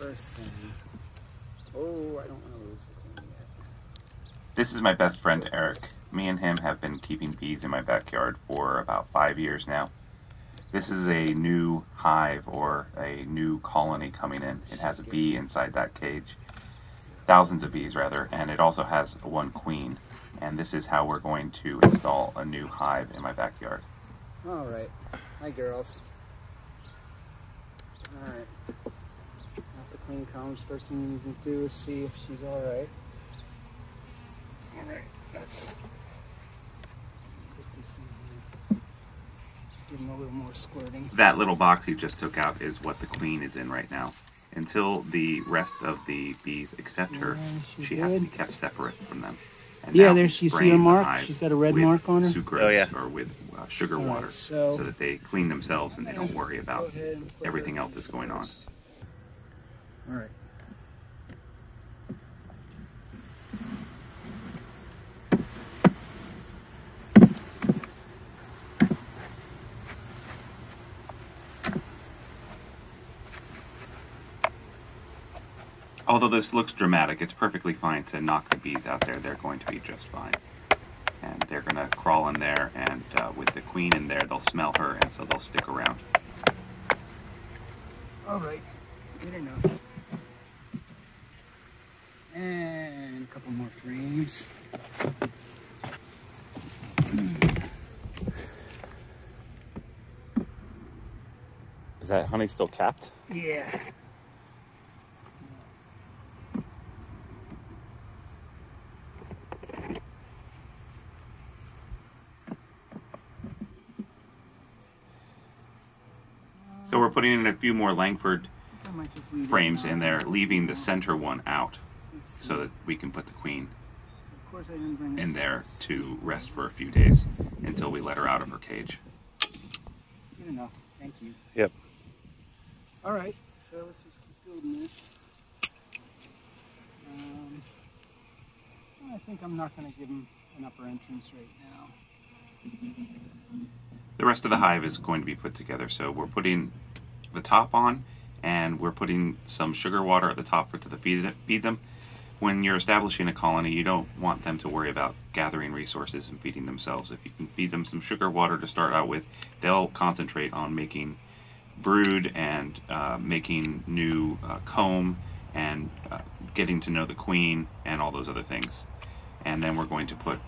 first thing. Oh, I don't want to lose the queen yet. This is my best friend Eric. Me and him have been keeping bees in my backyard for about 5 years now. This is a new hive, or a new colony coming in. It has a bee inside that cage. Thousands of bees rather, and it also has one queen. And this is how we're going to install a new hive in my backyard. All right. Hi, girls. All right. After the queen comes, first thing you can do is see if she's all right. All right. Let's put this in here. Let's give them a little more squirting. That little box he just took out is what the queen is in right now. Until the rest of the bees accept her, she has to be kept separate from them. And yeah, there you see her mark. She's got a red mark on her. Sucrose, or with sugar water, so that they clean themselves and they don't worry about everything else that's going on. All right. Although this looks dramatic, it's perfectly fine to knock the bees out there. They're going to be just fine. And they're going to crawl in there, and with the queen in there, they'll smell her, and so they'll stick around. All right, good enough. And a couple more frames. Is that honey still capped? Yeah. So we're putting in a few more Langford frames in there, leaving the center one out so that we can put the queen in there to rest for a few days until we let her out of her cage. Good enough. Thank you. Yep. All right, so let's just keep building this. I think I'm not going to give him an upper entrance right now. The rest of the hive is going to be put together, so we're putting the top on, and we're putting some sugar water at the top for to feed them. When you're establishing a colony, you don't want them to worry about gathering resources and feeding themselves. If you can feed them some sugar water to start out with, they'll concentrate on making brood and making new comb and getting to know the queen and all those other things. And then we're going to put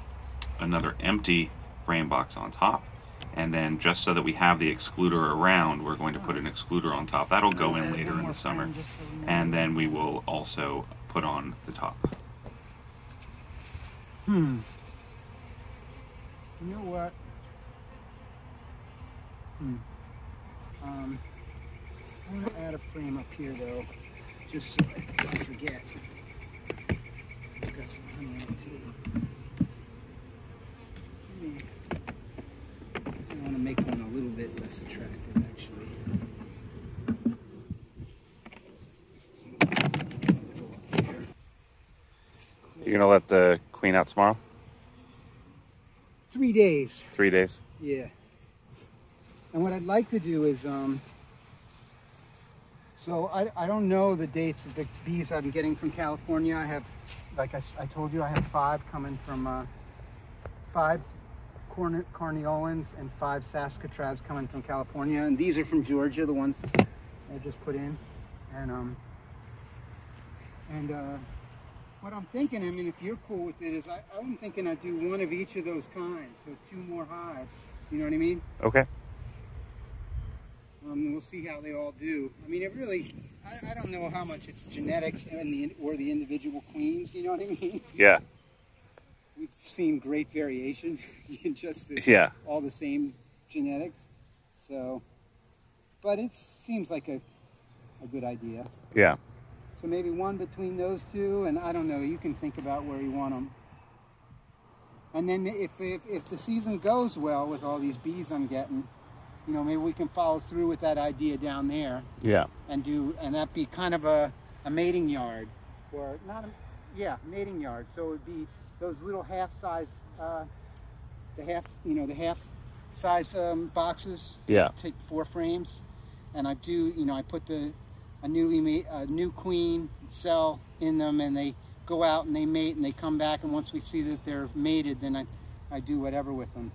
another empty frame box on top. And then just so that we have the excluder around, we're going to put an excluder on top. That'll go in later in the summer. And then we will also put on the top. You know what? I'm going to add a frame up here though, just so I don't forget. It's got some honey in it too. I want to make one a little bit less attractive, actually. You're gonna let the queen out tomorrow? 3 days. 3 days? Yeah. And what I'd like to do is, so I don't know the dates of the bees I'm getting from California. I have, like I told you, I have 5 coming from, 5 Carniolans and 5 Saskatravs coming from California. And these are from Georgia, the ones I just put in. And what I'm thinking, I mean, if you're cool with it, is I'm thinking I'd do 1 of each of those kinds, so 2 more hives. You know what I mean? Okay. We'll see how they all do. I mean, it really, I don't know how much it's genetics or the individual queens, you know what I mean? Yeah. We've seen great variation in just all the same genetics. So, but it seems like a good idea. Yeah. So maybe 1 between those 2, and I don't know, you can think about where you want them. And then if the season goes well with all these bees I'm getting, you know, maybe we can follow through with that idea down there. Yeah. And that be kind of a mating yard, or not mating yard. So it would be those little half-size, the half-size boxes. Yeah. Take 4 frames, and I do, you know, I put the a new queen cell in them, and they go out and they mate and they come back, and once we see that they're mated, then I do whatever with them.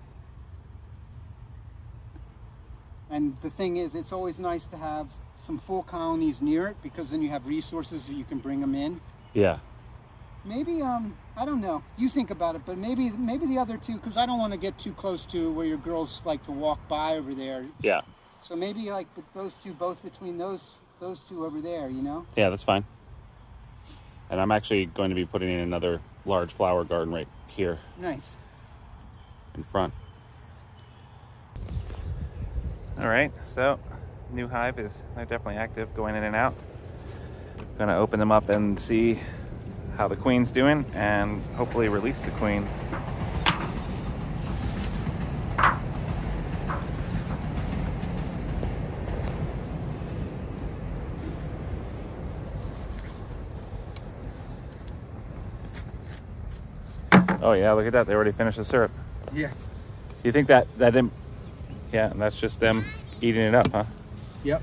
And the thing is, it's always nice to have some full colonies near it, because then you have resources so you can bring them in. Yeah. Maybe, I don't know. You think about it, but maybe the other two, because I don't want to get too close to where your girls like to walk by over there. Yeah. So maybe like those two, both between those two over there, you know? Yeah, that's fine. And I'm actually going to be putting in another large flower garden right here. Nice. In front. All right, so new hive they're definitely active, going in and out. Gonna open them up and see how the queen's doing and hopefully release the queen. Oh yeah, look at that, they already finished the syrup. Yeah. You think that didn't, yeah, and that's just them eating it up, huh? Yep.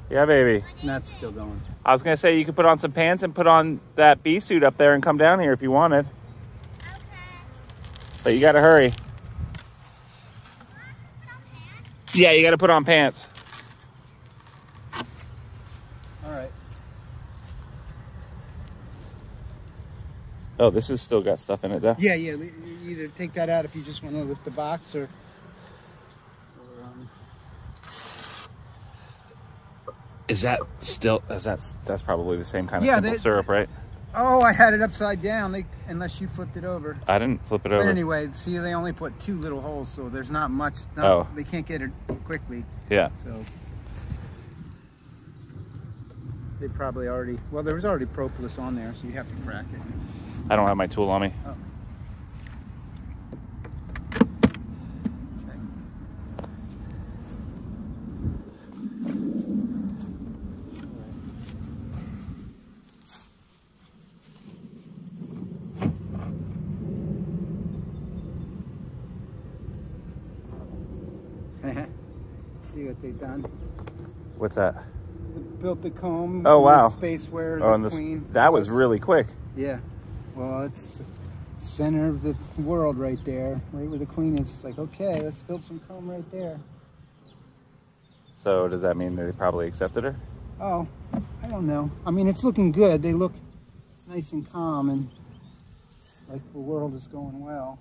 Yeah, baby. And that's still going. I was gonna say you could put on some pants and put on that bee suit up there and come down here if you wanted. Okay. But you gotta hurry. Yeah, you gotta put on pants. All right. Oh, this has still got stuff in it though. Yeah, yeah. You either take that out if you just want to lift the box, or Is that still? That's probably the same kind of Yeah, simple syrup, right? oh, I had it upside down. Unless you flipped it over. I didn't flip it But over. anyway, see, they only put 2 little holes, so there's not much. Oh. They can't get it quickly. Yeah. So they probably already. Well, there was already propolis on there, so you have to crack it. I don't have my tool on me. Oh. See what they've done. What's that? Built the comb. Oh, in wow. the space where Oh, the and queen that was really quick. Yeah. Well, it's the center of the world right there, right where the queen is. It's like, okay, let's build some comb right there. So does that mean they probably accepted her? Oh, I don't know. I mean, it's looking good. They look nice and calm, and like the world is going well.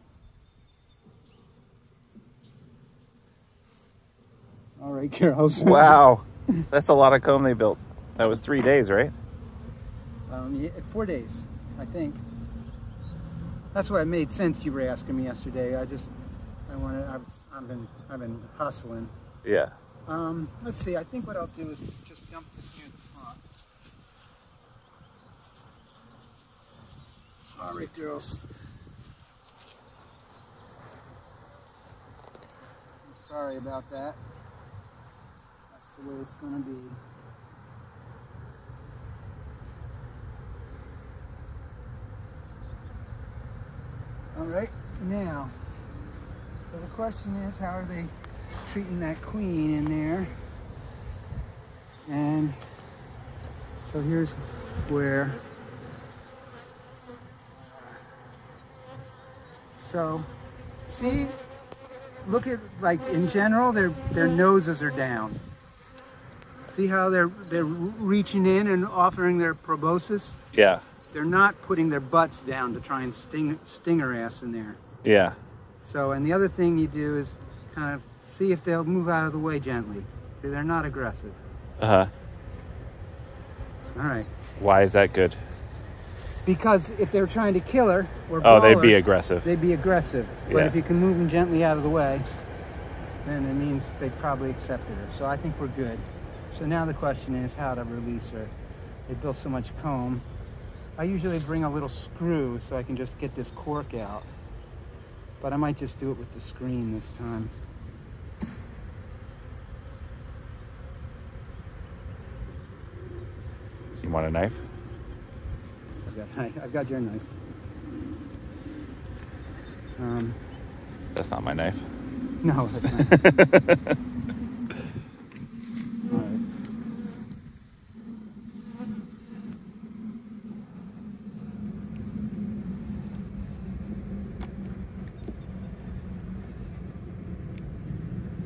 All right, girls. Wow, that's a lot of comb they built. That was 3 days, right? Yeah, 4 days, I think. That's why it made sense. You were asking me yesterday. I've been hustling. Yeah. Let's see. I think what I'll do is just dump this here at the front. All right, girls. I'm sorry about that. That's the way it's going to be. All right, now, so the question is, how are they treating that queen in there? And so here's where, so see, look at, like, in general, their noses are down. See how they're reaching in and offering their proboscis? Yeah. They're not putting their butts down to try and sting her ass in there. Yeah. So, and the other thing you do is kind of see if they'll move out of the way gently. See, they're not aggressive. Uh-huh. All right. Why is that good? Because if they're trying to kill her or Oh, blow they'd be her, aggressive. they'd be aggressive. But Yeah. if you can move them gently out of the way, then it means they probably accepted her. So I think we're good. So now the question is how to release her. They built so much comb. I usually bring a little screw so I can just get this cork out. But I might just do it with the screen this time. You want a knife? I've got your knife. That's not my knife. No, that's not. All right.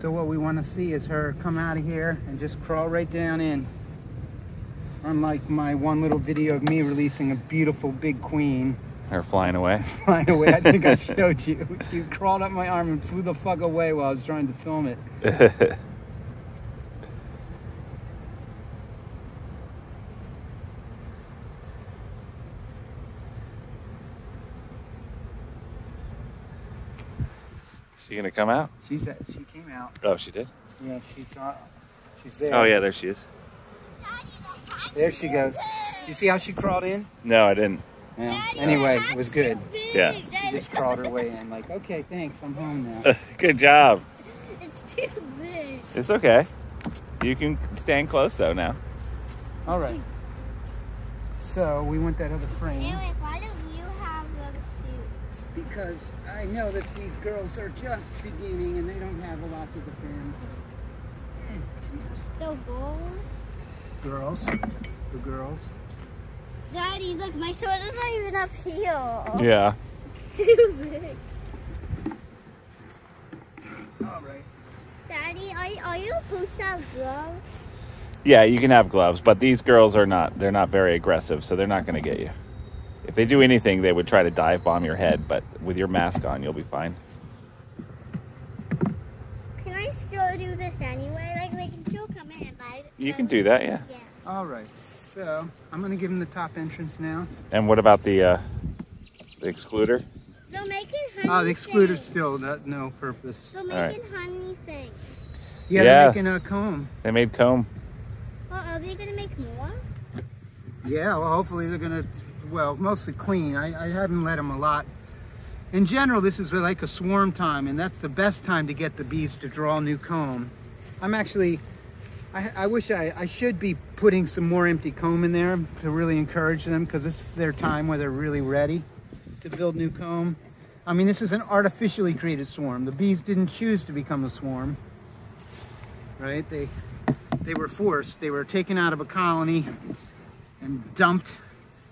So what we want to see is her come out of here and just crawl right down in. Unlike my one little video of me releasing a beautiful big queen. Her flying away. Flying away, I think I showed you. She crawled up my arm and flew the fuck away while I was trying to film it. She gonna come out? She came out. Oh, she did? Yeah, she's there. Oh yeah, there she is. There she goes. You see how she crawled in? No, I didn't. Yeah. Anyway, it was good. Yeah. She just crawled her way in like, okay, thanks, I'm home now. Good job. It's too big. It's okay. You can stand close though now. All right. So we want that other frame. Anyway, why don't you have the suits? Because I know that these girls are just beginning and they don't have a lot to defend. The balls? Girls. The girls. Daddy, look, my sword is not even up here. Yeah. Too big. All right. Daddy, are you supposed to have gloves? Yeah, you can have gloves, but these girls are not. They're not very aggressive, so they're not going to get you. If they do anything, they would try to dive bomb your head, but with your mask on, you'll be fine. Can I still do this anyway? Like, they can still come in and bite. You can do that, yeah. Yeah. All right. So I'm going to give them the top entrance now. And what about the excluder? They're making honey. Oh, the excluder's things. still no purpose. They're right. making honey things. Yeah, Yeah. they're making a comb. They made comb. Well, are they going to make more? Yeah, well, hopefully they're going to, well, mostly clean. I haven't let them a lot. In general, this is like a swarm time, and that's the best time to get the bees to draw new comb. I'm actually, I wish I should be putting some more empty comb in there to really encourage them, because this is their time where they're really ready to build new comb. I mean, this is an artificially created swarm. The bees didn't choose to become a swarm, right? They were forced. They were taken out of a colony and dumped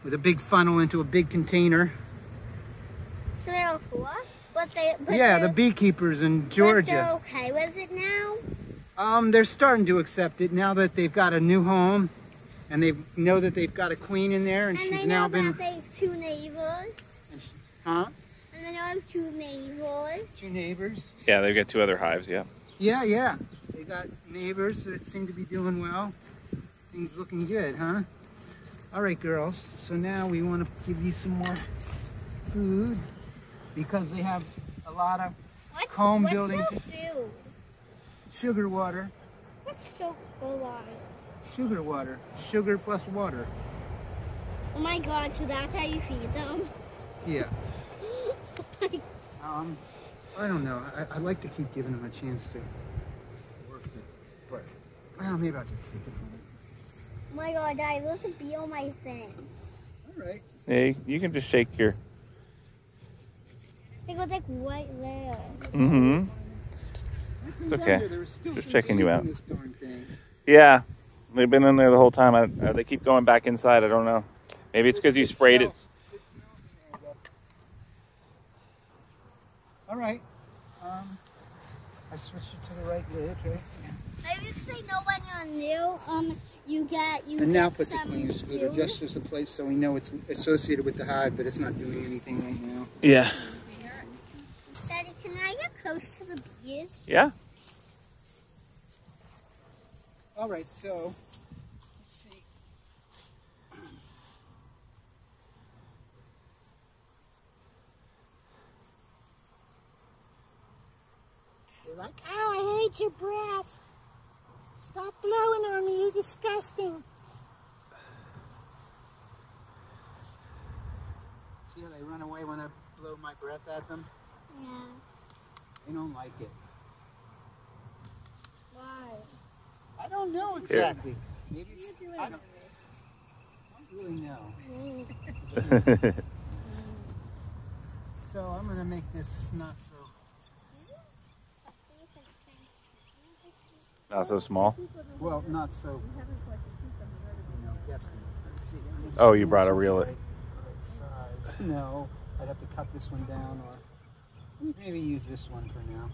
with a big funnel into a big container. So they're forced? But Yeah, they're- the beekeepers in But Georgia. they're okay with it now? They're starting to accept it now that they've got a new home, and they know that they've got a queen in there, and And she's they now know been. that they have two neighbors. Huh? And they know I have two neighbors. Two neighbors. Yeah, they've got 2 other hives, yeah. Yeah. They got neighbors that seem to be doing well. Things looking good, huh? All right, girls. So now we want to give you some more food because they have a lot of comb building. What's the food? Sugar water. What's so water? Sugar water. Sugar plus water. Oh my god, so that's how you feed them? Yeah. I don't know. I like to keep giving them a chance to work this, but well, maybe I'll just take it from them. Oh my god, Dad, there's a bee on my thing. All right. Hey, you can just shake your... It goes like right there. Mm-hmm. It's okay. Just checking you out. This darn thing. Yeah, they've been in there the whole time. They keep going back inside. I don't know. Maybe it's because you sprayed it. All right. I switched it to the right lid, right? Yeah. Maybe because they know when you're new, you get And now get put the some clean excluder food. just as a place so we know it's associated with the hive, but it's not doing anything right now. Yeah. Daddy, can I get close to the bees? Yeah. All right, so let's see. You're like, ow, I hate your breath. Stop blowing on me, you're disgusting. See how they run away when I blow my breath at them? Yeah. They don't like it. Why? I don't know exactly. Maybe it's, You do it. I don't really know. So I'm gonna make this not so. Not so small. Well, not so. Guessing. See, Oh, you brought a this is real- the right size. No, I'd have to cut this one down, or maybe use this one for now.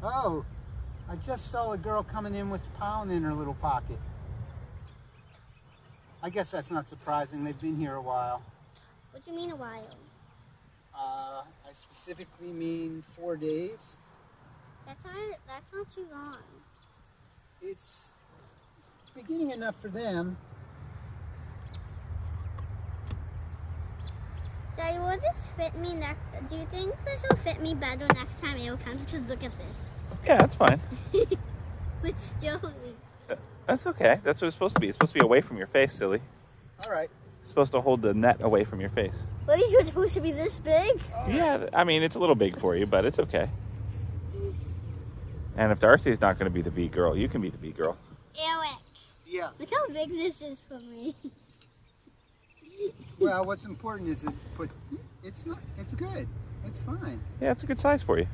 Oh, I just saw a girl coming in with pollen in her little pocket. I guess that's not surprising. They've been here a while. What do you mean a while? I specifically mean 4 days. That's not too long. It's beginning enough for them. Daddy, will this fit me next? Do you think this will fit me better next time it will come? Just look at this. Yeah, that's fine. But still, That's okay. That's what it's supposed to be. It's supposed to be away from your face, silly. All right. It's supposed to hold the net away from your face. what is yours supposed to be this big? Yeah, I mean, it's a little big for you, but it's okay. And if Darcy's not going to be the bee girl, you can be the bee girl. Eric, Yeah. look how big this is for me. Well, what's important is it's good. It's fine. Yeah, it's a good size for you.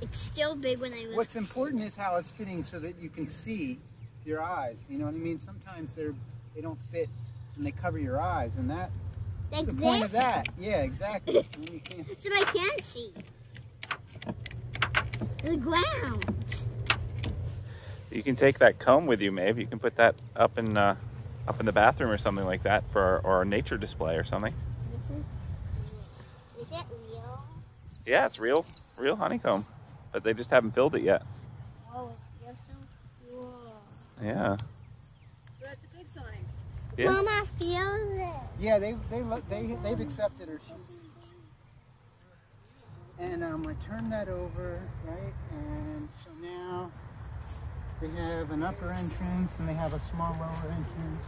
It's still big when I lift. What's important is how it's fitting so that you can see your eyes. You know what I mean? Sometimes they don't fit and they cover your eyes, and that's Like the point of this? that. Yeah, exactly. And you can't So I can see. The ground. You can take that comb with you, Maeve. You can put that up in the bathroom or something like that for or a nature display or something. Is it real? Yeah, it's real honeycomb, but they just haven't filled it yet. Oh, you're so cool. Yeah. So that's a good sign. Yeah. Mama, feel it. Yeah, they've accepted her. And I turned that over, right? And so now they have an upper entrance and they have a small lower entrance.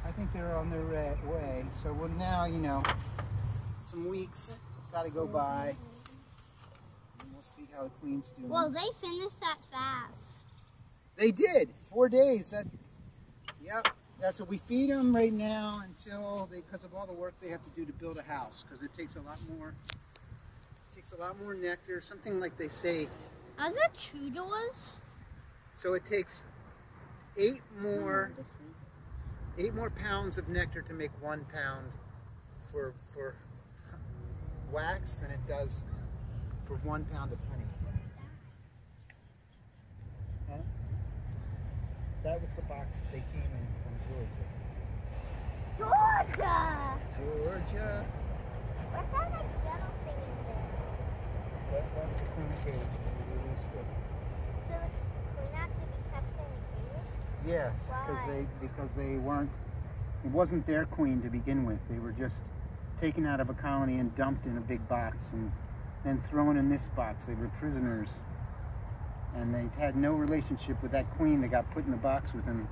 I think they're on their way. So now, some weeks got to go by. And we'll see how the queen's doing. Well, they finished that fast. They did. 4 days. Yep. That's what we feed them right now because of all the work they have to do to build a house. Because it takes a lot more. A lot more nectar, something like they say. Are there 2 doors? So it takes 8 more pounds of nectar to make 1 pound for wax than it does for 1 pound of honey. Huh? That was the box that they came in from Georgia! Georgia. What's that like yellow thing in there? That's the queen cage. So we're not to be kept in the cage? Yes, Why? because they weren't. It wasn't their queen to begin with. They were just taken out of a colony and dumped in a big box and then thrown in this box. They were prisoners, and they had no relationship with that queen that got put in the box with them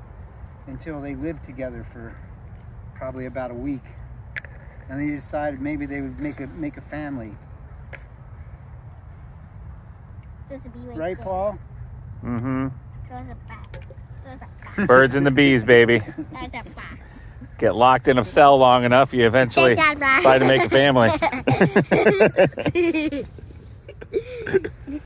until they lived together for probably about a week, and they decided maybe they would make a family. There's a bee Right, there. Paul? Mm-hmm. There's a bat. There's a bat. Birds and the bees, baby. There's a bat. Get locked in a cell long enough, you eventually Take that back. decide to make a family.